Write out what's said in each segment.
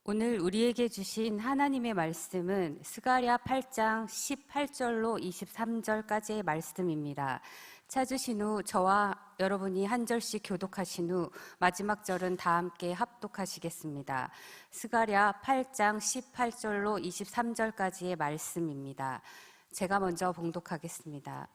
오늘 우리에게 주신 하나님의 말씀은 스가랴 8장 18절로 23절까지의 말씀입니다. 찾으신 후 저와 여러분이 한 절씩 교독하신 후 마지막 절은 다 함께 합독하시겠습니다. 스가랴 8장 18절로 23절까지의 말씀입니다. 제가 먼저 봉독하겠습니다.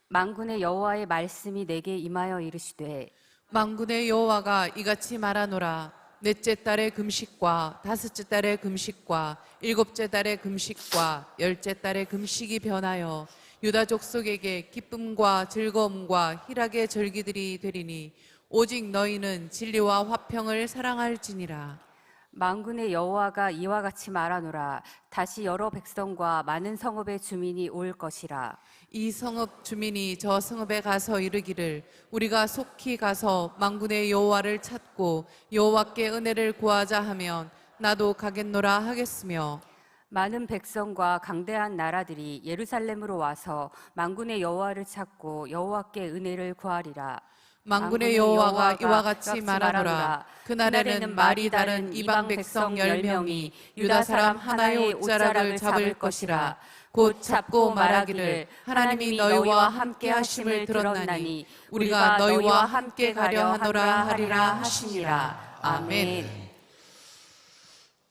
만군의 여호와의 말씀이 내게 임하여 이르시되 만군의 여호와가 이같이 말하노라. 넷째 달의 금식과 다섯째 달의 금식과 일곱째 달의 금식과 열째 달의 금식이 변하여 유다 족속에게 기쁨과 즐거움과 희락의 절기들이 되리니 오직 너희는 진리와 화평을 사랑할지니라. 만군의 여호와가 이와 같이 말하노라. 다시 여러 백성과 많은 성읍의 주민이 올 것이라. 이 성읍 주민이 저 성읍에 가서 이르기를 우리가 속히 가서 만군의 여호와를 찾고 여호와께 은혜를 구하자 하면 나도 가겠노라 하겠으며, 많은 백성과 강대한 나라들이 예루살렘으로 와서 만군의 여호와를 찾고 여호와께 은혜를 구하리라. 만군의 여호와가 이와 같이 말하노라. 그날에는 말이 다른 이방 백성 10명이 유다 사람 하나의 옷자락을 잡을 것이라. 곧 잡고 말하기를 하나님이 너희와 함께 하심을 들었나니 우리가 너희와 함께 가려 하노라 하리라 하시니라. 아멘.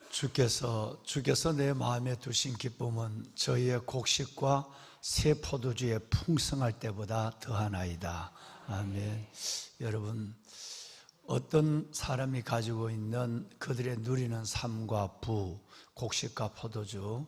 주께서 내 마음에 두신 기쁨은 저희의 곡식과 새 포도주의 풍성할 때보다 더하나이다. 아멘. 여러분, 어떤 사람이 가지고 있는 그들의 누리는 삶과 부, 곡식과 포도주,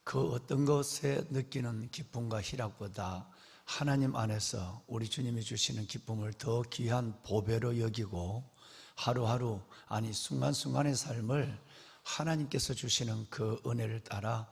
그 어떤 것에 느끼는 기쁨과 희락보다 하나님 안에서 우리 주님이 주시는 기쁨을 더 귀한 보배로 여기고 하루하루, 아니 순간순간의 삶을 하나님께서 주시는 그 은혜를 따라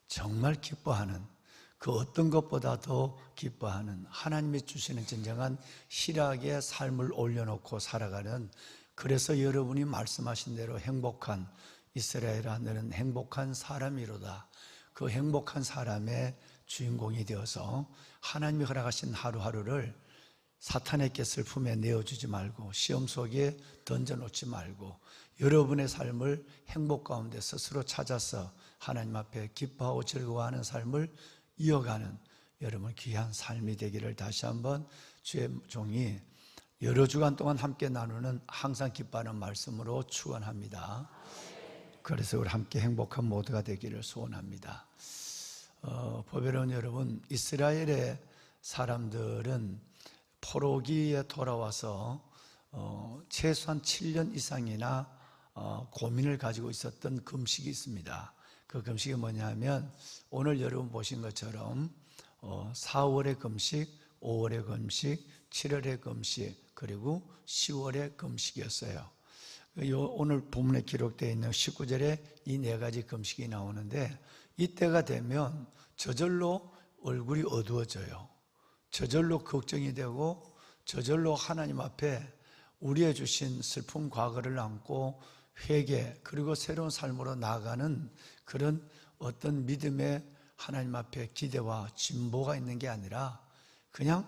정말 기뻐하는, 그 어떤 것보다 더 기뻐하는, 하나님이 주시는 진정한 희락의 삶을 올려놓고 살아가는, 그래서 여러분이 말씀하신 대로 행복한 이스라엘아 너는 행복한 사람이로다. 그 행복한 사람의 주인공이 되어서 하나님이 허락하신 하루하루를 사탄의 슬픔에 내어주지 말고 시험 속에 던져놓지 말고 여러분의 삶을 행복 가운데 스스로 찾아서 하나님 앞에 기뻐하고 즐거워하는 삶을 이어가는 여러분 귀한 삶이 되기를 다시 한번 주의 종이 여러 주간 동안 함께 나누는 항상 기뻐하는 말씀으로 축원합니다. 그래서 우리 함께 행복한 모두가 되기를 소원합니다. 보배로운 여러분, 이스라엘의 사람들은 포로기에 돌아와서 최소한 7년 이상이나 고민을 가지고 있었던 금식이 있습니다. 그 금식이 뭐냐면 오늘 여러분 보신 것처럼 4월의 금식, 5월의 금식, 7월의 금식, 그리고 10월의 금식이었어요. 오늘 본문에 기록되어 있는 19절에 이 네 가지 금식이 나오는데 이때가 되면 저절로 얼굴이 어두워져요. 저절로 걱정이 되고 저절로 하나님 앞에 우리의 주신 슬픈 과거를 안고 회개 그리고 새로운 삶으로 나아가는 그런 어떤 믿음의 하나님 앞에 기대와 진보가 있는 게 아니라 그냥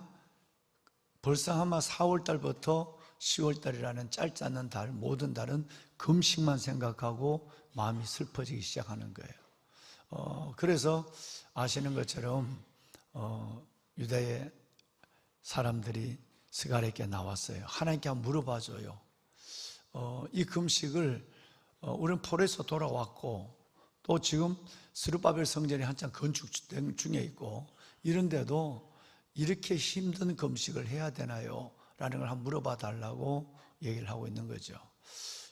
벌써 아마 4월 달부터 10월 달이라는 짧지 않는 달, 모든 달은 금식만 생각하고 마음이 슬퍼지기 시작하는 거예요. 그래서 아시는 것처럼 유다의 사람들이 스가랴에게 나왔어요. 하나님께 한번 물어봐줘요. 이 금식을 우리는 포로에서 돌아왔고 또 지금 스룹바벨 성전이 한창 건축 중에 있고 이런데도 이렇게 힘든 금식을 해야 되나요? 라는 걸 한번 물어봐 달라고 얘기를 하고 있는 거죠.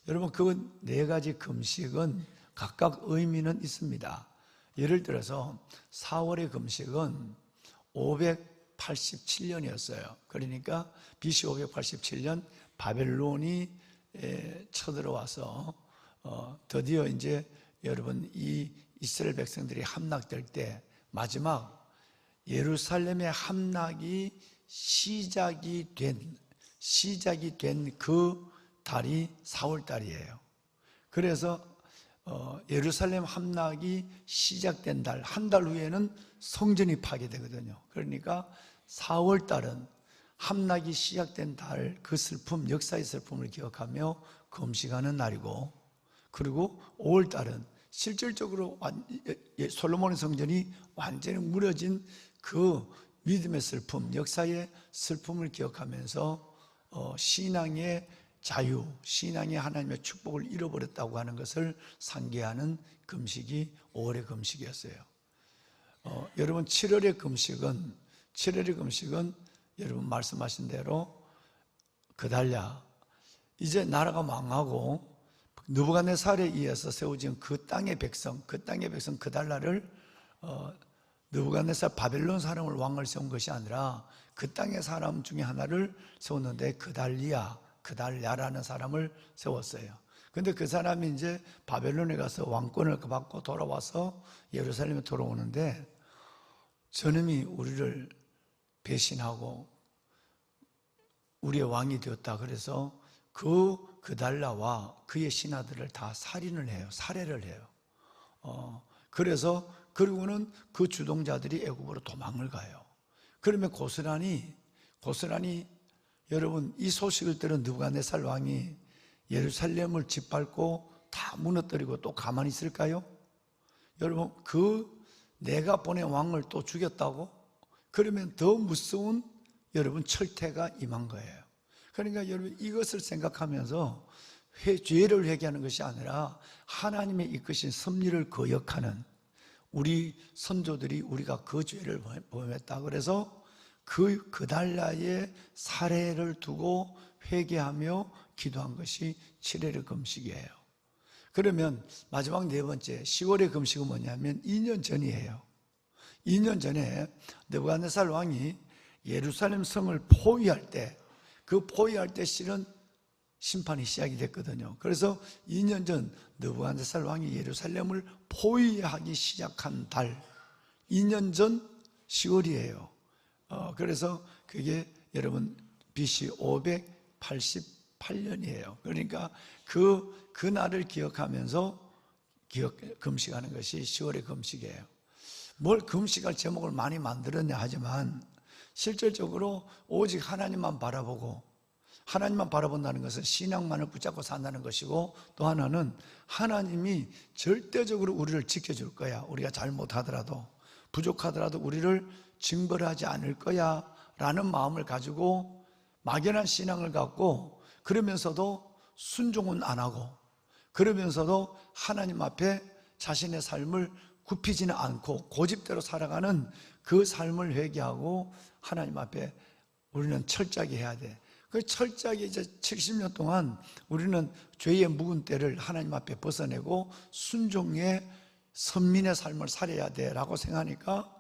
여러분, 그 네 가지 금식은 각각 의미는 있습니다. 예를 들어서 4월의 금식은 587년이었어요. 그러니까 BC 587년 바벨론이 쳐들어와서 드디어 이제 여러분 이 이스라엘 백성들이 함락될 때 마지막 예루살렘의 함락이 시작이 된 그 달이 4월 달이에요. 그래서 예루살렘 함락이 시작된 달, 한 달 후에는 성전이 파괴되거든요. 그러니까 4월 달은 함락이 시작된 달, 그 슬픔, 역사의 슬픔을 기억하며 금식하는 날이고, 그리고 5월 달은 실질적으로 솔로몬의 성전이 완전히 무너진 그 믿음의 슬픔, 역사의 슬픔을 기억하면서 신앙의 자유, 신앙의 하나님의 축복을 잃어버렸다고 하는 것을 상기하는 금식이 5월의 금식이었어요. 여러분 7월의 금식은 여러분 말씀하신 대로 그달랴, 이제 나라가 망하고 느부갓네살에 의해서 세워진 그 땅의 백성 그달랴를 느부갓네살 바벨론 사람을 왕을 세운 것이 아니라 그 땅의 사람 중에 하나를 세웠는데 그달랴라는 사람을 세웠어요. 근데 그 사람이 이제 바벨론에 가서 왕권을 받고 돌아와서 예루살렘에 돌아오는데 저놈이 우리를 배신하고 우리의 왕이 되었다. 그래서 그달랴와 그의 신하들을 다 살해를 해요. 그래서 그리고는 그 주동자들이 애굽으로 도망을 가요. 그러면 고스란히 여러분 이 소식을 들은 느부갓네살 왕이 예루살렘을 짓밟고 다 무너뜨리고 또 가만히 있을까요? 여러분 내가 보낸 왕을 또 죽였다고? 그러면 더 무서운 여러분 철퇴가 임한 거예요. 그러니까 여러분 이것을 생각하면서 죄를 회개하는 것이 아니라 하나님의 이끄신 섭리를 거역하는 우리 선조들이 우리가 그 죄를 범했다. 그래서 그달랴의 살해를 두고 회개하며 기도한 것이 7월의 금식이에요. 그러면 마지막 네 번째 10월의 금식은 뭐냐면 2년 전이에요. 2년 전에 느부갓네살 왕이 예루살렘 성을 포위할 때 실은 심판이 시작이 됐거든요. 그래서 2년 전 느부갓네살 왕이 예루살렘을 포위하기 시작한 달 2년 전 10월이에요. 그래서 그게 여러분 BC 588년이에요. 그러니까 그 날을 기억하면서 금식하는 것이 10월의 금식이에요. 뭘 금식할 제목을 많이 만들었냐 하지만 실질적으로 오직 하나님만 바라본다는 것은 신앙만을 붙잡고 산다는 것이고, 또 하나는 하나님이 절대적으로 우리를 지켜줄 거야. 우리가 잘못하더라도 부족하더라도 우리를 징벌하지 않을 거야 라는 마음을 가지고 막연한 신앙을 갖고, 그러면서도 순종은 안 하고, 그러면서도 하나님 앞에 자신의 삶을 굽히지는 않고 고집대로 살아가는 그 삶을 회개하고 하나님 앞에 우리는 철저하게 해야 돼. 그 철저하게 이제 70년 동안 우리는 죄의 묵은 때를 하나님 앞에 벗어내고 순종의 선민의 삶을 살아야 돼라고 생각하니까,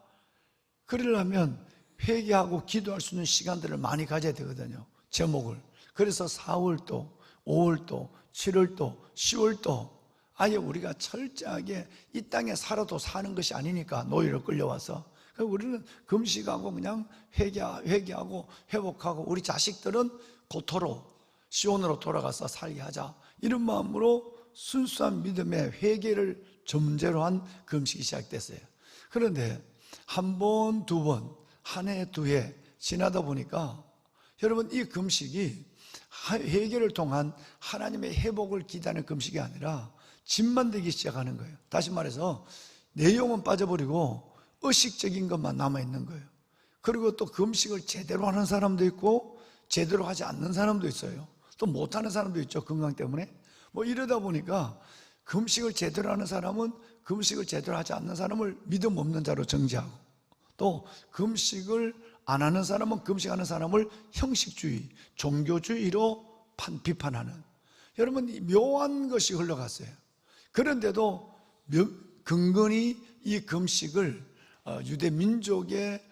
그러려면 회개하고 기도할 수 있는 시간들을 많이 가져야 되거든요. 제목을. 그래서 4월도 5월도 7월도 10월도 아예 우리가 철저하게 이 땅에 살아도 사는 것이 아니니까, 노예로 끌려와서 우리는 금식하고 그냥 회개하고 회복하고 우리 자식들은 고토로 시온으로 돌아가서 살게 하자, 이런 마음으로 순수한 믿음의 회개를 전제로 한 금식이 시작됐어요. 그런데 한 번, 두 번, 한 해, 두 해 지나다 보니까 여러분 이 금식이 회개를 통한 하나님의 회복을 기다리는 금식이 아니라 짐만 되기 시작하는 거예요. 다시 말해서 내용은 빠져버리고 의식적인 것만 남아있는 거예요. 그리고 또 금식을 제대로 하는 사람도 있고 제대로 하지 않는 사람도 있어요. 또 못하는 사람도 있죠. 건강 때문에. 이러다 보니까 금식을 제대로 하는 사람은 금식을 제대로 하지 않는 사람을 믿음 없는 자로 정죄하고, 또 금식을 안 하는 사람은 금식하는 사람을 형식주의, 종교주의로 비판하는, 여러분 묘한 것이 흘러갔어요. 그런데도 근근히 이 금식을 유대 민족의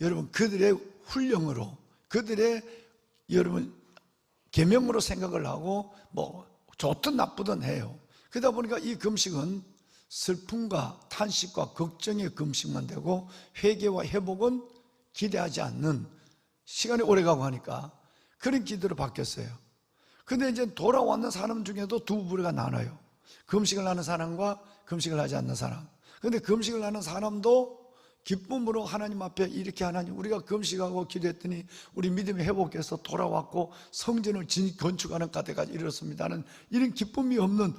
여러분 그들의 훈령으로, 그들의 여러분 계명으로 생각을 하고 좋든 나쁘든 해요. 그러다 보니까 이 금식은 슬픔과 탄식과 걱정의 금식만 되고 회개와 회복은 기대하지 않는, 시간이 오래가고 하니까 그런 기도로 바뀌었어요. 근데 이제 돌아왔는 사람 중에도 두 부류가 나눠요. 금식을 하는 사람과 금식을 하지 않는 사람. 근데 금식을 하는 사람도 기쁨으로 하나님 앞에 이렇게 하나님 우리가 금식하고 기도했더니 우리 믿음이 회복해서 돌아왔고 성전을 건축하는 까지까지 이르렀습니다는 이런 기쁨이 없는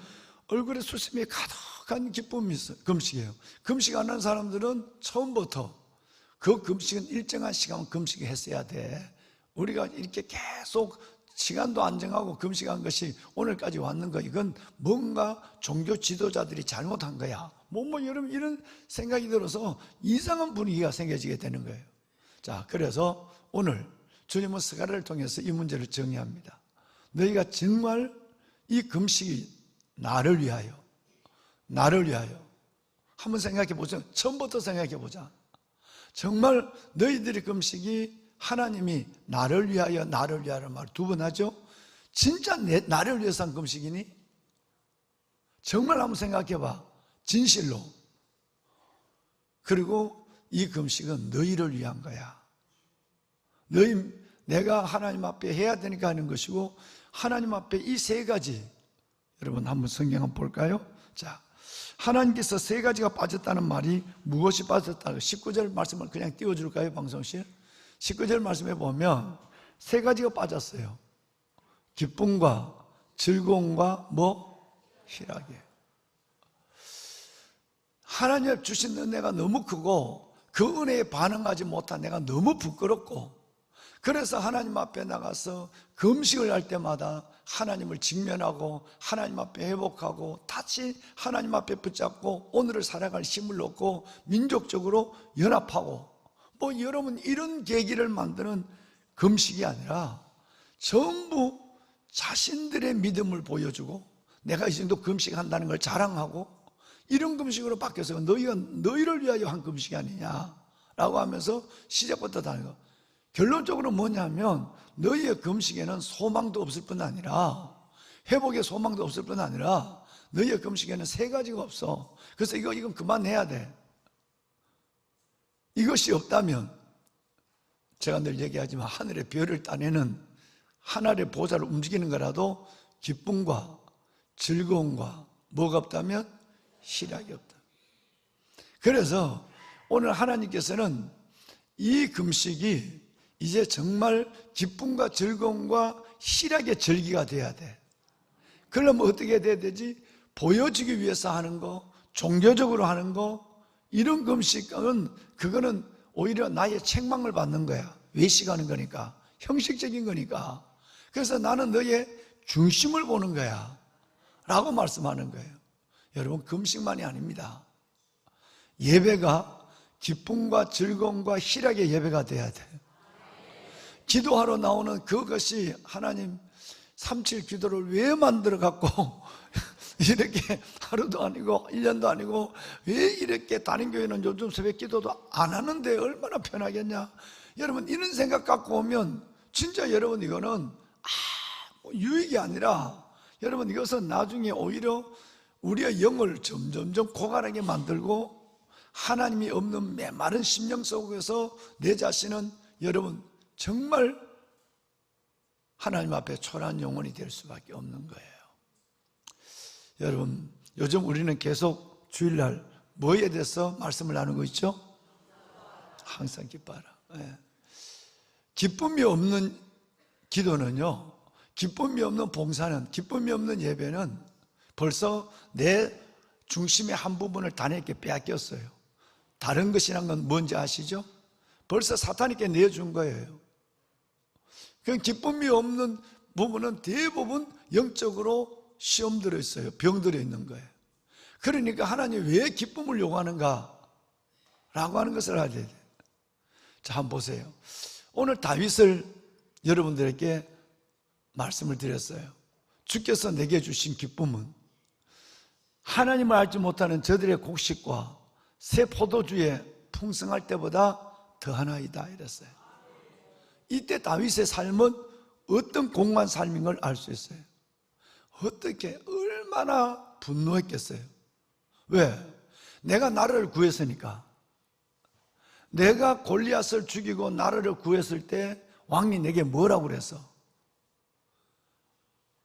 얼굴에 수심이 가득한 기쁨이 있어요. 금식이에요. 금식 안 하는 사람들은 처음부터 그 금식은 일정한 시간 금식을 했어야 돼. 우리가 이렇게 계속 시간도 안 정하고 금식한 것이 오늘까지 왔는 거, 이건 뭔가 종교 지도자들이 잘못한 거야. 여러분 이런 생각이 들어서 이상한 분위기가 생겨지게 되는 거예요. 자, 그래서 오늘 주님은 스가랴를 통해서 이 문제를 정의합니다. 너희가 정말 이 금식이 나를 위하여 한번 생각해 보자. 처음부터 생각해 보자. 정말 너희들의 금식이 하나님이 나를 위하여 말 두 번 하죠. 진짜 나를 위해서 한 금식이니? 정말 한번 생각해 봐. 진실로. 그리고 이 금식은 너희를 위한 거야. 내가 하나님 앞에 해야 되니까 하는 것이고, 하나님 앞에 이 세 가지, 여러분 한번 성경 한번 볼까요? 자, 하나님께서 세 가지가 빠졌다는 말이 무엇이 빠졌다? 19절 말씀을 그냥 띄워줄까요, 방송실? 19절 말씀에 보면 세 가지가 빠졌어요. 기쁨과 즐거움과 희락이. 하나님 주신 은혜가 너무 크고 그 은혜에 반응하지 못한 내가 너무 부끄럽고, 그래서 하나님 앞에 나가서 금식을 할 때마다 하나님을 직면하고 하나님 앞에 회복하고 다시 하나님 앞에 붙잡고 오늘을 살아갈 힘을 얻고 민족적으로 연합하고, 여러분 이런 계기를 만드는 금식이 아니라 전부 자신들의 믿음을 보여주고 내가 이 정도 금식한다는 걸 자랑하고 이런 금식으로 바뀌어서 너희가 너희를 위하여 한 금식이 아니냐라고 하면서 시작부터 다니고, 결론적으로 뭐냐면 너희의 금식에는 소망도 없을 뿐 아니라 회복의 소망도 없을 뿐 아니라 너희의 금식에는 세 가지가 없어. 그래서 이건 그만해야 돼. 이것이 없다면 제가 늘 얘기하지만 하늘의 별을 따내는 하늘의 보좌를 움직이는 거라도 기쁨과 즐거움과 뭐가 없다면 희락이 없다. 그래서 오늘 하나님께서는 이 금식이 이제 정말 기쁨과 즐거움과 희락의 절기가 돼야 돼. 그러면 어떻게 돼야 되지? 보여주기 위해서 하는 거, 종교적으로 하는 거, 이런 금식은 그거는 오히려 나의 책망을 받는 거야. 외식하는 거니까, 형식적인 거니까. 그래서 나는 너의 중심을 보는 거야 라고 말씀하는 거예요. 여러분, 금식만이 아닙니다. 예배가 기쁨과 즐거움과 희락의 예배가 돼야 돼. 기도하러 나오는 그것이 하나님 3.7 기도를 왜 만들어 갖고 이렇게 하루도 아니고 1년도 아니고 왜 이렇게 다른 교회는 요즘 새벽 기도도 안 하는데 얼마나 편하겠냐. 여러분 이런 생각 갖고 오면 진짜 여러분 이거는 유익이 아니라 여러분 이것은 나중에 오히려 우리의 영을 점점점 고갈하게 만들고 하나님이 없는 메마른 심령 속에서 내 자신은 여러분 정말 하나님 앞에 초라한 영혼이 될 수밖에 없는 거예요. 여러분 요즘 우리는 계속 주일날 뭐에 대해서 말씀을 나누고 있죠? 항상 기뻐하라. 네. 기쁨이 없는 기도는요, 기쁨이 없는 봉사는, 기쁨이 없는 예배는 벌써 내 중심의 한 부분을 단에게 빼앗겼어요. 다른 것이란 건 뭔지 아시죠? 벌써 사탄에게 내준 거예요. 그 기쁨이 없는 부분은 대부분 영적으로 시험 들어 있어요. 병 들어 있는 거예요. 그러니까 하나님 왜 기쁨을 요구하는가? 라고 하는 것을 알아야 돼요. 자, 한번 보세요. 오늘 다윗을 여러분들에게 말씀을 드렸어요. 주께서 내게 주신 기쁨은 하나님을 알지 못하는 저들의 곡식과 새 포도주에 풍성할 때보다 더하나이다 이랬어요. 이때 다윗의 삶은 어떤 공고한 삶인 걸 알 수 있어요. 어떻게 얼마나 분노했겠어요. 왜? 내가 나라를 구했으니까. 내가 골리앗을 죽이고 나라를 구했을 때 왕이 내게 뭐라고 그랬어?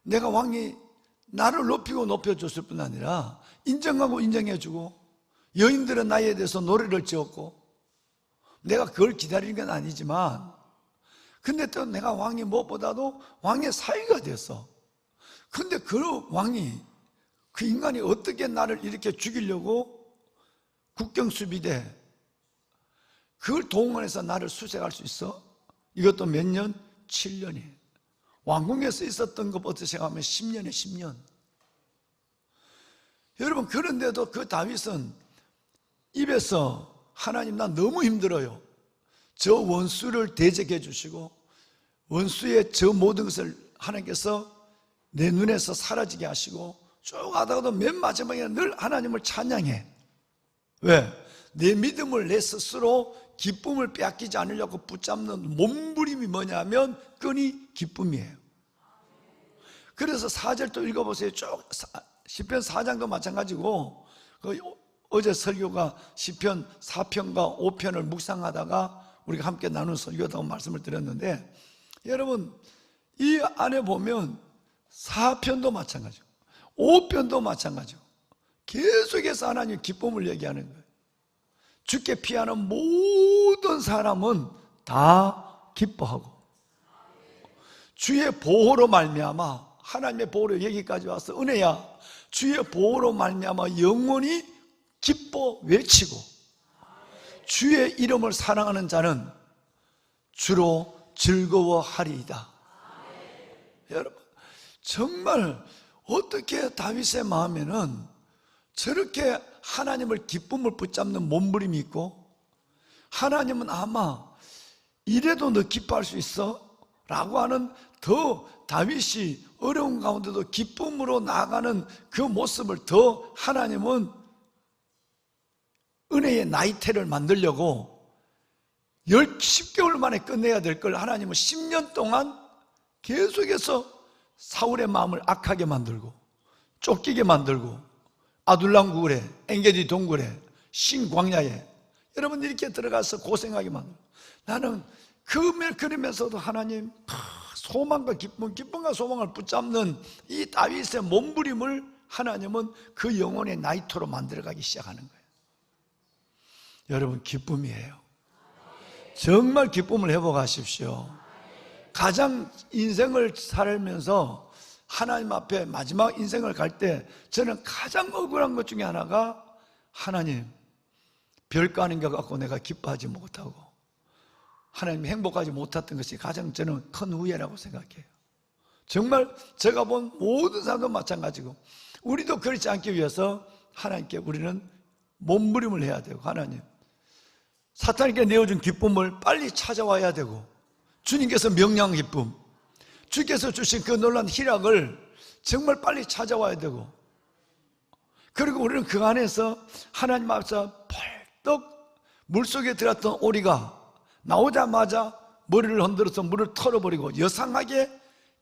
내가 왕이 나를 높이고 높여줬을 뿐 아니라 인정하고 인정해주고 여인들은 나에 대해서 노래를 지었고 내가 그걸 기다리는 건 아니지만, 근데 또 내가 왕이 무엇보다도 왕의 사위가 됐어. 근데 그 왕이, 그 인간이 어떻게 나를 이렇게 죽이려고 국경수비대 그걸 동원해서 나를 수색할 수 있어? 이것도 몇 년? 7년이. 왕궁에서 있었던 것부터 생각하면 10년에 10년. 여러분, 그런데도 그 다윗은 입에서 하나님, 나 너무 힘들어요. 저 원수를 대적해 주시고 원수의 저 모든 것을 하나님께서 내 눈에서 사라지게 하시고 쭉 하다가도 맨 마지막에 늘 하나님을 찬양해. 왜? 내 믿음을 내 스스로 기쁨을 빼앗기지 않으려고 붙잡는 몸부림이 뭐냐면 끈이 기쁨이에요. 그래서 4절 또 읽어보세요. 쭉 시편 4장도 마찬가지고, 어제 설교가 시편 4편과 5편을 묵상하다가 우리가 함께 나눈 설교다고 말씀을 드렸는데, 여러분 이 안에 보면 4편도 마찬가지고 5편도 마찬가지고 계속해서 하나님의 기쁨을 얘기하는 거예요. 주께 피하는 모든 사람은 다 기뻐하고, 주의 보호로 말미암아, 하나님의 보호로 여기까지 와서 은혜야, 주의 보호로 말미암아 영원히 기뻐 외치고, 주의 이름을 사랑하는 자는 주로 즐거워하리이다. 여러분, 정말 어떻게 다윗의 마음에는 저렇게 하나님을 기쁨을 붙잡는 몸부림이 있고, 하나님은 아마 이래도 너 기뻐할 수 있어? 라고 하는, 더 다윗이 어려운 가운데도 기쁨으로 나아가는 그 모습을 더 하나님은 은혜의 나이테를 만들려고 10개월 만에 끝내야 될 걸 하나님은 10년 동안 계속해서 사울의 마음을 악하게 만들고 쫓기게 만들고 아둘람 구굴에, 엔게디 동굴에, 신광야에 여러분 이렇게 들어가서 고생하게 만들고, 나는 그러면서도 하나님 소망과 기쁨과 소망을 붙잡는 이 다윗의 몸부림을 하나님은 그 영혼의 나이토로 만들어가기 시작하는 거예요. 여러분, 기쁨이에요. 정말 기쁨을 회복하십시오. 가장 인생을 살면서 하나님 앞에 마지막 인생을 갈 때 저는 가장 억울한 것 중에 하나가, 하나님 별거 아닌 것 같고 내가 기뻐하지 못하고 하나님이 행복하지 못했던 것이 가장 저는 큰 후회라고 생각해요. 정말 제가 본 모든 사람도 마찬가지고, 우리도 그렇지 않기 위해서 하나님께 우리는 몸부림을 해야 되고, 하나님 사탄에게 내어준 기쁨을 빨리 찾아와야 되고, 주님께서 명령 기쁨, 주께서 주신 그 놀라운 희락을 정말 빨리 찾아와야 되고, 그리고 우리는 그 안에서 하나님 앞에서 벌떡 물속에 들어갔던 오리가 나오자마자 머리를 흔들어서 물을 털어버리고 여상하게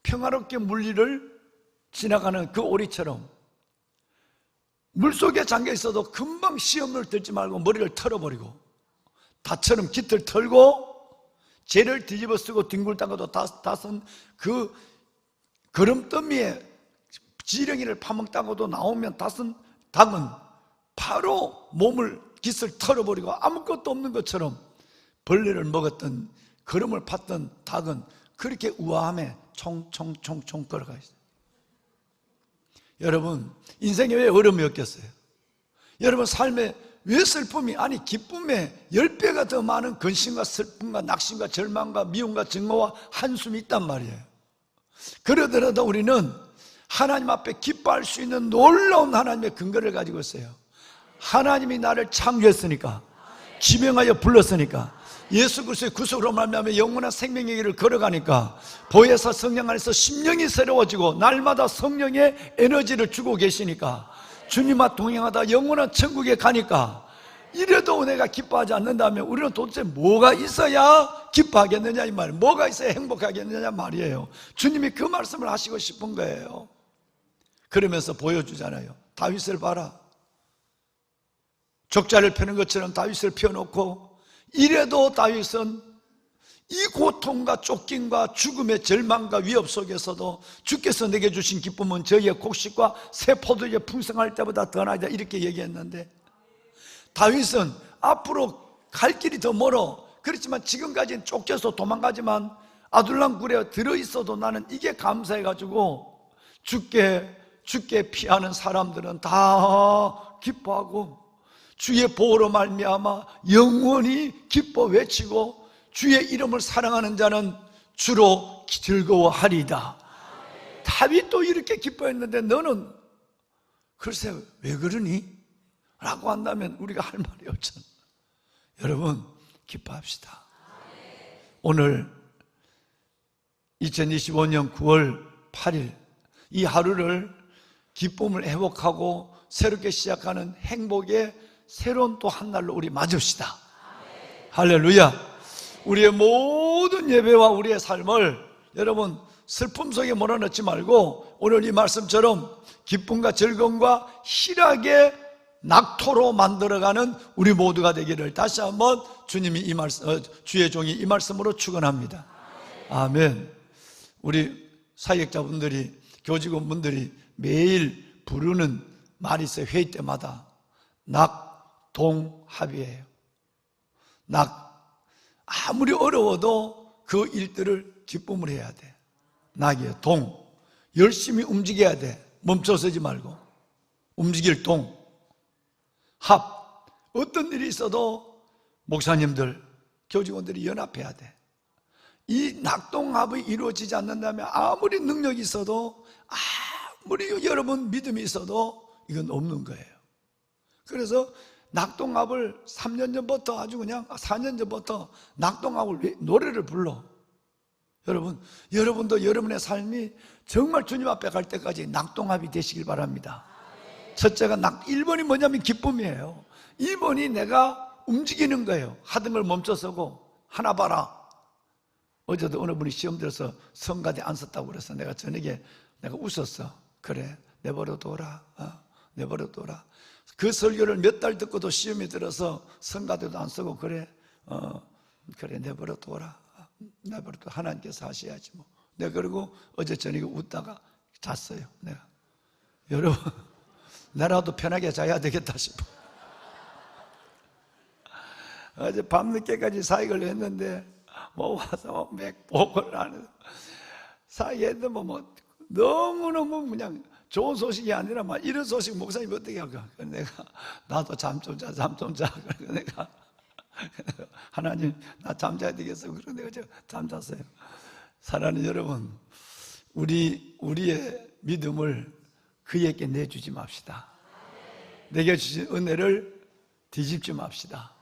평화롭게 물리를 지나가는 그 오리처럼, 물속에 잠겨 있어도 금방 시험을 들지 말고 머리를 털어버리고, 닭처럼 깃을 털고 재를 뒤집어 쓰고 뒹굴 닦아도 닭은 그 거름더미에 지렁이를 파먹다가도 나오면 닭은 바로 몸을 깃을 털어버리고 아무것도 없는 것처럼 벌레를 먹었던, 거름을 팠던 닭은 그렇게 우아함에 총총총총 걸어가 있어요. 여러분, 인생에 왜 어려움이 없겠어요? 여러분 삶에 왜 슬픔이, 아니 기쁨에 10배가 더 많은 근심과 슬픔과 낙심과 절망과 미움과 증오와 한숨이 있단 말이에요. 그러더라도 우리는 하나님 앞에 기뻐할 수 있는 놀라운 하나님의 근거를 가지고 있어요. 하나님이 나를 창조했으니까, 지명하여 불렀으니까, 예수 그리스도의 구속으로 말미암아 영원한 생명의 길을 걸어가니까 보혜사 성령 안에서 심령이 새로워지고 날마다 성령의 에너지를 주고 계시니까, 주님과 동행하다 영원한 천국에 가니까, 이래도 내가 기뻐하지 않는다면 우리는 도대체 뭐가 있어야 기뻐하겠느냐 이 말이에요. 뭐가 있어야 행복하겠느냐 말이에요. 주님이 그 말씀을 하시고 싶은 거예요. 그러면서 보여주잖아요. 다윗을 봐라. 족자를 펴는 것처럼 다윗을 펴놓고, 이래도 다윗은 이 고통과 쫓김과 죽음의 절망과 위협 속에서도 주께서 내게 주신 기쁨은 저희의 곡식과 새 포도주에 풍성할 때보다 더 나이다, 이렇게 얘기했는데, 다윗은 앞으로 갈 길이 더 멀어, 그렇지만 지금까지는 쫓겨서 도망가지만 아둘람 굴에 들어있어도 나는 이게 감사해가지고 죽게 피하는 사람들은 다 기뻐하고 주의 보호로 말미암아 영원히 기뻐 외치고 주의 이름을 사랑하는 자는 주로 즐거워하리이다. 다윗도 이렇게 기뻐했는데 너는 글쎄 왜 그러니? 라고 한다면 우리가 할 말이 없잖아. 여러분 기뻐합시다. 오늘 2025년 9월 8일 이 하루를 기쁨을 회복하고 새롭게 시작하는 행복의 새로운 또 한 날로 우리 맞읍시다. 할렐루야. 우리의 모든 예배와 우리의 삶을 여러분 슬픔 속에 몰아넣지 말고 오늘 이 말씀처럼 기쁨과 즐거움과 희락의 낙토로 만들어가는 우리 모두가 되기를 다시 한번 주님이 이 말씀, 주의 종이 이 말씀으로 축원합니다. 아멘. 우리 사역자분들이 교직원분들이 매일 부르는 말이 있어요. 회의 때마다 낙동합이에요. 아무리 어려워도 그 일들을 기쁨을 해야 돼. 낙이에요. 동. 열심히 움직여야 돼. 멈춰서지 말고 움직일 동. 합. 어떤 일이 있어도 목사님들, 교직원들이 연합해야 돼. 이 낙동합이 이루어지지 않는다면 아무리 능력이 있어도 아무리 여러분 믿음이 있어도 이건 없는 거예요. 그래서 낙동합을 3년 전부터 아주 그냥 4년 전부터 낙동합을 노래를 불러. 여러분도 여러분의 삶이 정말 주님 앞에 갈 때까지 낙동합이 되시길 바랍니다. 첫째가 1번이 뭐냐면 기쁨이에요. 2번이 내가 움직이는 거예요. 하던 걸 멈춰서고 하나 봐라. 어제도 어느 분이 시험 들어서 성가대 안 썼다고 그래서 내가 저녁에 내가 웃었어. 그래 내버려둬라. 내버려둬라. 그 설교를 몇 달 듣고도 시험이 들어서 성가대도 안 쓰고 그래 내버려둬라. 내버려둬. 하나님께서 하셔야지 뭐. 내가 그리고 어제 저녁에 웃다가 잤어요. 내가 여러분 나라도 편하게 자야 되겠다 싶어. 어제 밤늦게까지 사역을 했는데 뭐 와서 맥복을 하는 사역했는데 뭐 너무너무 그냥 좋은 소식이 아니라 막 이런 소식 목사님 어떻게 할까? 내가 나도 잠 좀 자. 그래서 내가 하나님 나 잠자야 되겠어. 그래서 내가 잠잤어요. 사랑하는 여러분, 우리의 믿음을 그에게 내주지 맙시다. 내게 주신 은혜를 뒤집지 맙시다.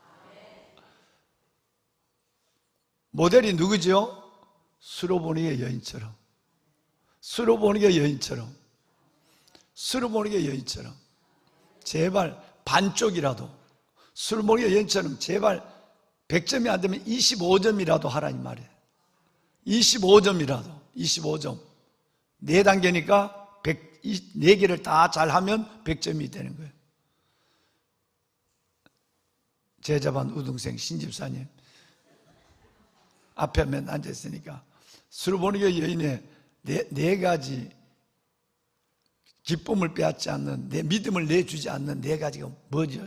모델이 누구죠? 수로보니의 여인처럼. 수로보니의 여인처럼 제발 반쪽이라도 수로보니의 여인처럼 제발 100점이 안 되면 25점이라도 하라는 말이에요. 25점 4단계니까 4개를 다 잘하면 100점이 되는 거예요. 제자반 우등생 신집사님 앞에 맨 앉아있으니까 수로보니의 여인의 네 가지 기쁨을 빼앗지 않는, 내 믿음을 내주지 않는 4가지가 뭐죠?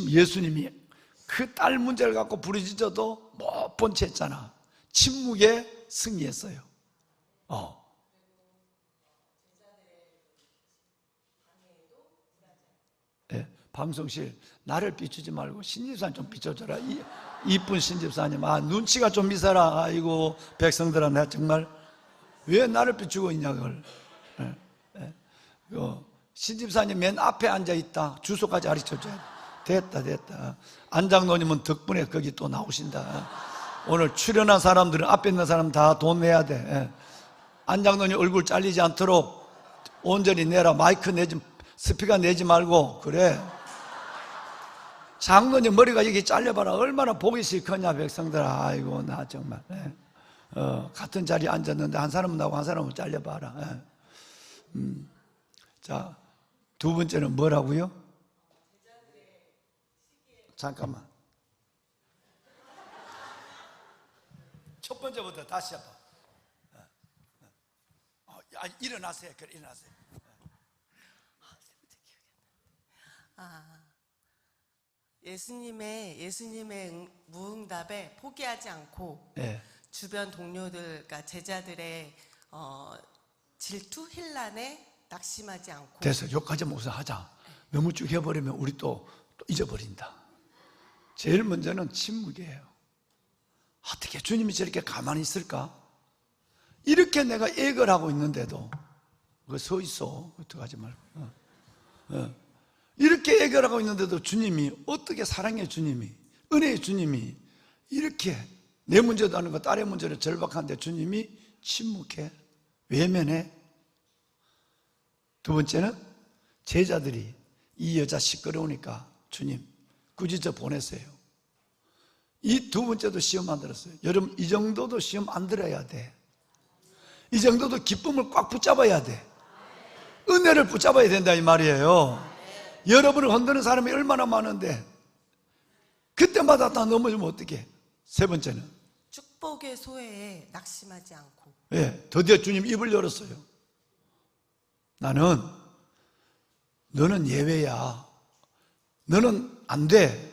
예수님이 그 딸 문제를 갖고 부르짖어도 못 본 채 했잖아. 침묵에 승리했어요. 네, 방송실 나를 비추지 말고 신집사님 좀 비춰줘라. 이쁜 신집사님, 눈치가 좀 있어라. 아이고 백성들아, 내가 정말 왜 나를 비추고 있냐 그걸. 신집사님 맨 앞에 앉아 있다. 주소까지 가르쳐줘야 돼. 됐다. 안장로님은 덕분에 거기 또 나오신다. 오늘 출연한 사람들은 앞에 있는 사람 다 돈 내야 돼. 안장로님 얼굴 잘리지 않도록 온전히 내라. 마이크 내지, 스피커 내지 말고. 그래. 장로님 머리가 여기 잘려봐라. 얼마나 보기 싫거냐 백성들아. 아이고 나 정말. 같은 자리에 앉았는데 한 사람은 나오고 한 사람은 잘려봐라. 자, 2번째는 뭐라고요? 잠깐만. 첫 번째부터 다시 해봐. 일어나세요. 그래, 일어나세요. 예수님의 무응답에 포기하지 않고 예. 주변 동료들, 그러니까 제자들의 질투, 혼란에 낙심하지 않고. 됐어. 여기까지 무슨 하자. 너무 쭉 해버리면 우리 또 잊어버린다. 제일 먼저는 침묵이에요. 어떻게 주님이 저렇게 가만히 있을까? 이렇게 내가 애걸 하고 있는데도 그거 서 있어. 어떡하지 말고. 이렇게 애걸하고 있는데도 주님이 어떻게 사랑의 주님이, 은혜의 주님이 이렇게 내 문제도 아니고 딸의 문제를 절박한데 주님이 침묵해, 외면해. 두 번째는 제자들이 이 여자 시끄러우니까 주님 꾸짖어 보냈어요. 이 두 번째도 시험 안 들었어요. 여러분, 이 정도도 시험 안 들어야 돼. 이 정도도 기쁨을 꽉 붙잡아야 돼. 은혜를 붙잡아야 된다 이 말이에요. 여러분을 흔드는 사람이 얼마나 많은데 그때마다 다 넘어지면 어떡해. 세 번째는 축복의 소회에 낙심하지 않고. 예, 드디어 주님 입을 열었어요. 너는 예외야. 너는 안 돼.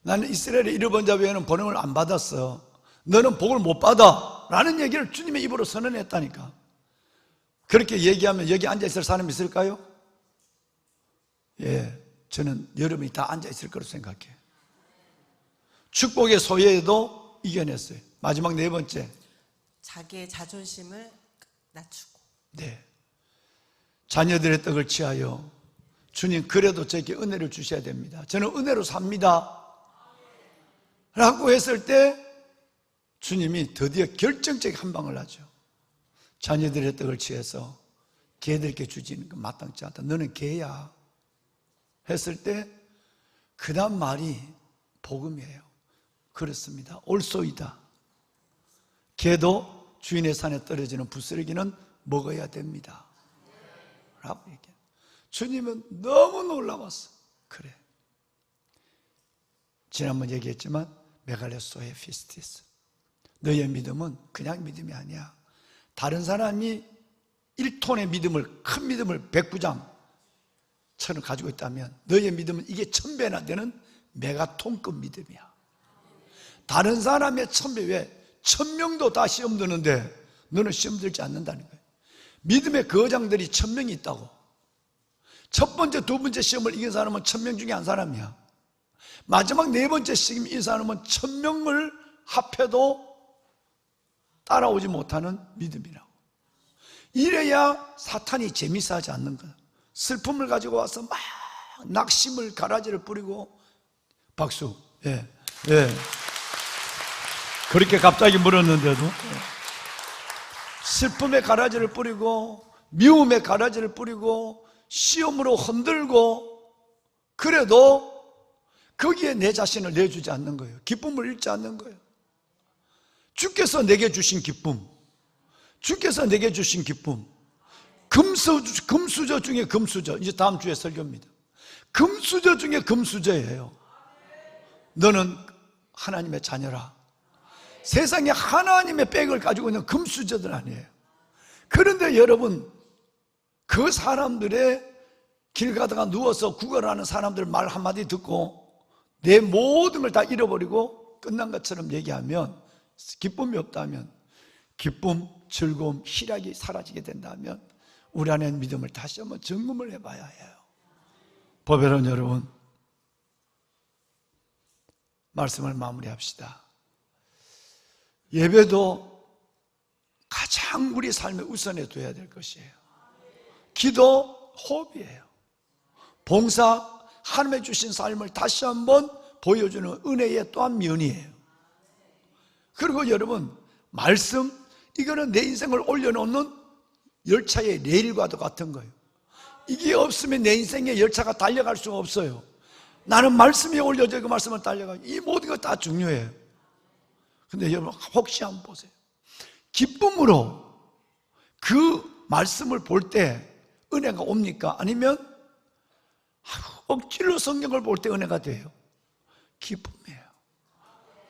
나는 이스라엘의 일흔 자 외에는 번영을 안 받았어. 너는 복을 못 받아. 라는 얘기를 주님의 입으로 선언했다니까. 그렇게 얘기하면 여기 앉아있을 사람이 있을까요? 예, 저는 여러분이 다 앉아있을 거라고 생각해요. 축복의 소외에도 이겨냈어요. 마지막 네 번째, 자기의 자존심을 낮추고. 네, 자녀들의 떡을 취하여 주님 그래도 저에게 은혜를 주셔야 됩니다. 저는 은혜로 삽니다 라고 했을 때 주님이 드디어 결정적인 한 방을 하죠. 자녀들의 떡을 취해서 개들께 주지는 건 마땅치 않다. 너는 개야 했을 때 그 다음 말이 복음이에요. 그렇습니다. 옳소이다. 개도 주인의 산에 떨어지는 부스러기는 먹어야 됩니다 라고 얘기해요. 주님은 너무 놀라웠어. 그래, 지난번 얘기했지만 메갈레소의 피스티스, 너의 믿음은 그냥 믿음이 아니야. 다른 사람이 1톤의 믿음을, 큰 믿음을 100부장처럼 가지고 있다면 너의 믿음은 이게 1000배나 되는 메가톤급 믿음이야. 다른 사람의 1000배, 왜? 1000명도 다 시험 드는데 너는 시험 들지 않는다는 거예요. 믿음의 거장들이 1000명이 있다고. 첫 번째, 두 번째 시험을 이긴 사람은 1000명 중에 한 사람이야. 마지막 네 번째 시험 이긴 사람은 1000명을 합해도 따라오지 못하는 믿음이라고. 이래야 사탄이 재밌어 하지 않는 거야. 슬픔을 가지고 와서 막 낙심을, 가라지를 뿌리고. 박수. 예, 예. 그렇게 갑자기 물었는데도 슬픔의 가라지를 뿌리고 미움의 가라지를 뿌리고 시험으로 흔들고, 그래도 거기에 내 자신을 내주지 않는 거예요. 기쁨을 잃지 않는 거예요. 주께서 내게 주신 기쁨, 주께서 내게 주신 기쁨, 금수저 중에 금수저. 이제 다음 주에 설교입니다. 금수저 중에 금수저예요. 너는 하나님의 자녀라. 세상에 하나님의 백을 가지고 있는 금수저들 아니에요. 그런데 여러분, 그 사람들의 길 가다가 누워서 구걸하는 사람들 말 한마디 듣고 내 모든 걸 다 잃어버리고 끝난 것처럼 얘기하면, 기쁨이 없다면, 기쁨, 즐거움, 희락이 사라지게 된다면 우리 안에 믿음을 다시 한번 점검을 해봐야 해요. 보배로운 여러분, 말씀을 마무리합시다. 예배도 가장 우리 삶에 우선에 둬야 될 것이에요. 기도, 호흡이에요. 봉사, 하나님의 주신 삶을 다시 한번 보여주는 은혜의 또 한 면이에요. 그리고 여러분, 말씀, 이거는 내 인생을 올려놓는 열차의 레일과도 같은 거예요. 이게 없으면 내 인생의 열차가 달려갈 수가 없어요. 나는 말씀이 올려져 그 말씀을 달려가요. 이 모든 것 다 중요해요. 근데 여러분, 혹시 한번 보세요. 기쁨으로 그 말씀을 볼 때 은혜가 옵니까? 아니면 억지로 성경을 볼 때 은혜가 돼요? 기쁨이에요.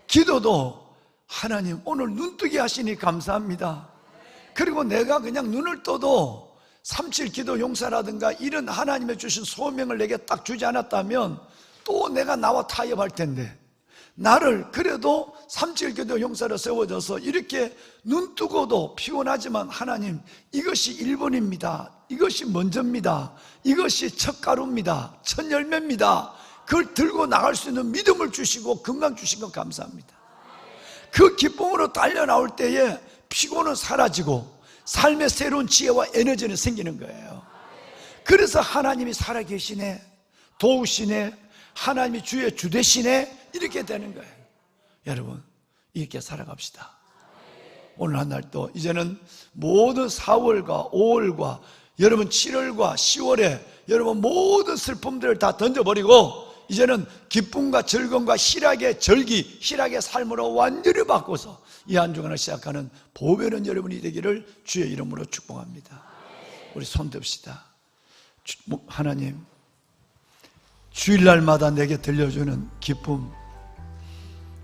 기도도 하나님 오늘 눈뜨게 하시니 감사합니다. 그리고 내가 그냥 눈을 떠도 37 기도 용사라든가 이런 하나님의 주신 소명을 내게 딱 주지 않았다면 또 내가 나와 타협할 텐데, 나를 그래도 37 기도 용사로 세워져서 이렇게 눈 뜨고도 피곤하지만 하나님, 이것이 1번입니다, 이것이 먼저입니다, 이것이 첫가루입니다, 첫 열매입니다, 그걸 들고 나갈 수 있는 믿음을 주시고 건강 주신 것 감사합니다. 그 기쁨으로 달려나올 때에 피곤은 사라지고 삶의 새로운 지혜와 에너지는 생기는 거예요. 그래서 하나님이 살아계시네, 도우시네, 하나님이 주의 주 되시네, 이렇게 되는 거예요. 여러분, 이렇게 살아갑시다. 오늘 한 날도 이제는 모든 4월과 5월과 여러분 7월과 10월에 여러분 모든 슬픔들을 다 던져버리고 이제는 기쁨과 즐거움과 희락의 절기, 희락의 삶으로 완전히 바꿔서 이 한 주간을 시작하는 보배는 여러분이 되기를 주의 이름으로 축복합니다. 우리 손 듭시다. 하나님, 주일날마다 내게 들려주는 기쁨,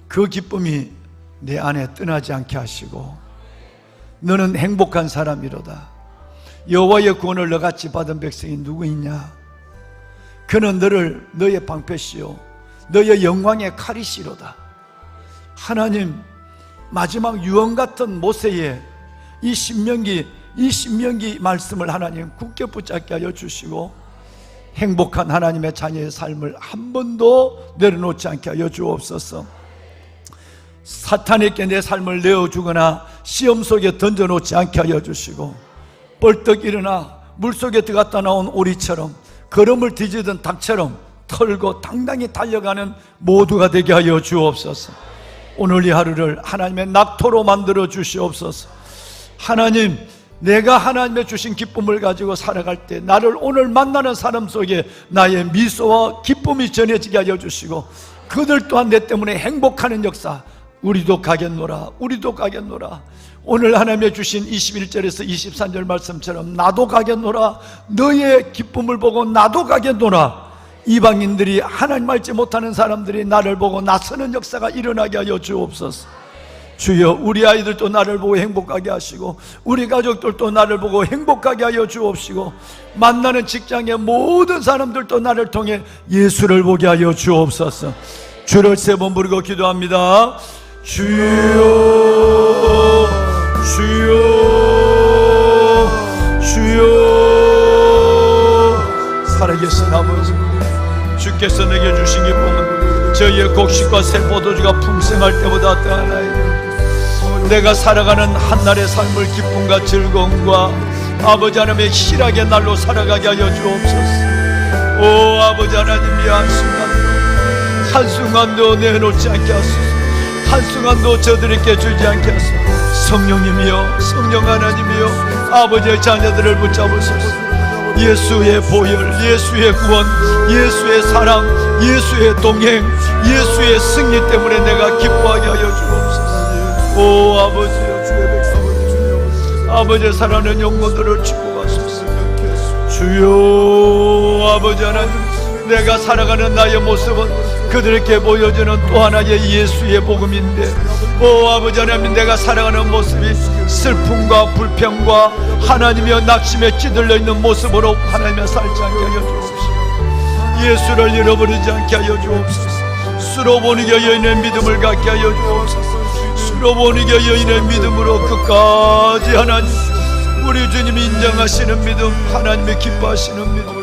그 기쁨이 내 안에 떠나지 않게 하시고 너는 행복한 사람이로다. 여호와의 구원을 너같이 받은 백성이 누구 있냐? 그는 너를 너의 방패시요 너의 영광의 칼이시로다. 하나님, 마지막 유언 같은 모세의 이 신명기 말씀을 하나님 굳게 붙잡게 하여 주시고 행복한 하나님의 자녀의 삶을 한 번도 내려놓지 않게 하여 주옵소서. 사탄에게 내 삶을 내어주거나 시험 속에 던져놓지 않게 하여 주시고 벌떡 일어나 물속에 들어갔다 나온 오리처럼 걸음을 뒤지던 닭처럼 털고 당당히 달려가는 모두가 되게 하여 주옵소서. 오늘 이 하루를 하나님의 낙토로 만들어 주시옵소서. 하나님, 내가 하나님의 주신 기쁨을 가지고 살아갈 때 나를 오늘 만나는 사람 속에 나의 미소와 기쁨이 전해지게 하여 주시고 그들 또한 내 때문에 행복하는 역사, 우리도 가겠노라, 우리도 가겠노라. 오늘 하나님의 주신 21절에서 23절 말씀처럼 나도 가겠노라, 너의 기쁨을 보고 나도 가겠노라. 이방인들이 하나님 알지 못하는 사람들이 나를 보고 나서는 역사가 일어나게 하여 주옵소서. 주여, 우리 아이들도 나를 보고 행복하게 하시고 우리 가족들도 나를 보고 행복하게 하여 주옵시고 만나는 직장의 모든 사람들도 나를 통해 예수를 보게 하여 주옵소서. 주를 세 번 부르고 기도합니다. 주여, 주여, 주여. 살아계신 아버지, 주께서 내게 주신 기쁨은 저희의 곡식과 새 포도주가 풍성할 때보다 더하나이다. 내가 살아가는 한날의 삶을 기쁨과 즐거움과 아버지 하나님의 희락의 날로 살아가게 하여 주옵소서. 오 아버지 하나님, 미안합니다. 한순간도 내놓지 않게 하소서. 한순간도 저들에게 주지 않게 하소서. 성령님이여, 성령 하나님이여, 아버지의 자녀들을 붙잡으소서. 예수의 보혈, 예수의 구원, 예수의 사랑, 예수의 동행, 예수의 승리 때문에 내가 기뻐하게 하여 주옵소서. 오 아버지여, 주의 백성을 아버지의 사랑하는 영혼들을 축복하소서. 주여, 아버지 하나님, 내가 살아가는 나의 모습은 그들에게 보여주는 또 하나의 예수의 복음인데, 오 아버지 하나님, 내가 살아가는 모습이 슬픔과 불평과 하나님의 낙심에 찌들려 있는 모습으로 하나님의 살지 않게 하여 주옵소서. 예수를 잃어버리지 않게 하여 주옵소서. 수로 보니게 여인의 믿음을 갖게 하여 주옵소서. 수로 보니게 여인의 믿음으로 끝까지 하나님, 우리 주님이 인정하시는 믿음, 하나님이 기뻐하시는 믿음,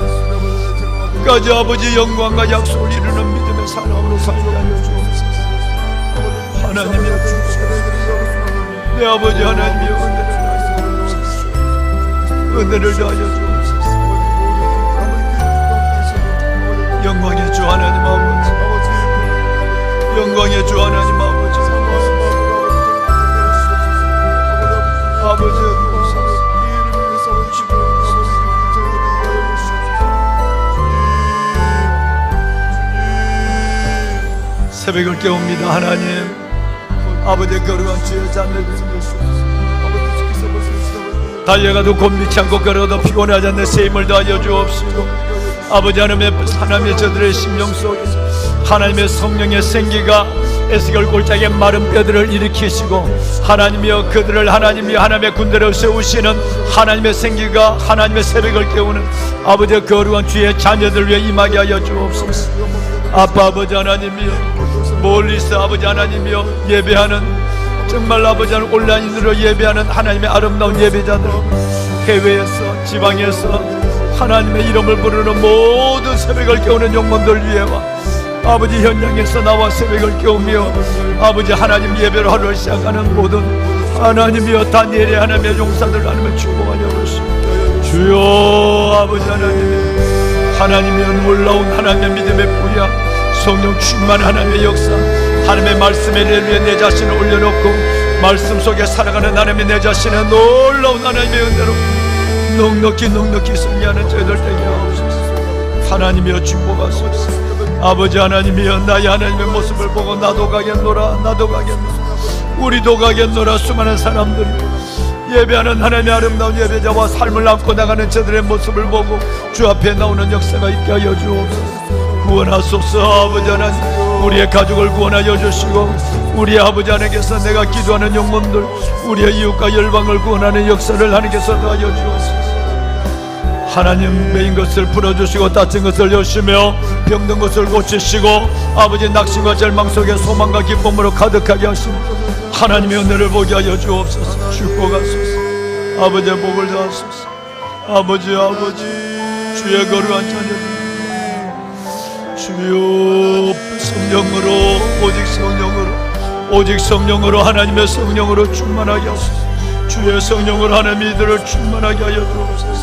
끝까지 아버지 영광과 약속을 이루는 믿음의 사람으로 살게 하여 주옵소서. 하나님이여 주옵소서. 내 아버지 하나님이여, 은혜를 다하여 주옵소서. 영광의 주 하나님 아버지, 영광의 주 하나님 아버지, 아버지 새벽을 깨웁니다. 하나님 아버지의 거룩한 주의 잔을 달려가도 곤미치 않고 걸어도 피곤하지 않는 새 힘을 다하여 주옵시고 아버지 하나님의 저들의 심령 속에 하나님의 성령의 생기가 에스겔 골짜기에 마른 뼈들을 일으키시고 하나님이여 그들을 하나님이여 하나님의 군대를 세우시는 하나님의 생기가 하나님의 새벽을 깨우는 아버지의 거룩한 주의 자녀들 위해 임하게 하여 주옵소서. 아빠 아버지 하나님이여 멀리서 아버지 하나님이여 예배하는 정말 아버지 하나님 온라인으로 예배하는 하나님의 아름다운 예배자들 해외에서 지방에서 하나님의 이름을 부르는 모든 새벽을 깨우는 영혼들 위해와 아버지 현장에서 나와 새벽을 깨우며 아버지 하나님 예배로 하루를 시작하는 모든 하나님이여 다니엘의 하나님의 용사들 하나님을 축복하여 주시옵소서. 주여 아버지 하나님이여 놀라운 하나님의 믿음의 부야 성령 충만 하나님의 역사 하나님의 말씀에 위해 내 자신을 올려놓고 말씀 속에 살아가는 하나님의 내 자신의 놀라운 하나님의 은혜로 넉넉히 승리하는 저희들 되게 하옵소서. 하나님이여 축복하소서. 아버지 하나님이여 나의 하나님의 모습을 보고 나도 가겠노라 우리도 가겠노라. 수많은 사람들이 예배하는 하나님의 아름다운 예배자와 삶을 안고 나가는 저들의 모습을 보고 주 앞에 나오는 역사가 있게 하여 주옵소서. 구원하소서. 아버지 하나님 우리의 가족을 구원하여 주시고 우리 아버지 하나님께서 내가 기도하는 영혼들 우리의 이웃과 열방을 구원하는 역사를 하나님께서 더하여 주옵소서. 하나님 매인 것을 풀어주시고 다친 것을 여시며 병든 것을 고치시고 아버지 낙심과 절망 속에 소망과 기쁨으로 가득하게 하시고 하나님의 은혜를 보게 하여 주옵소서. 축복하소서. 아버지의 복을 다하소서. 아버지 주의 거룩한 자녀들 주여 성령으로 오직 성령으로 하나님의 성령으로 충만하게 하소서. 주의 성령으로 하나님 이들을 충만하게 하여 주옵소서.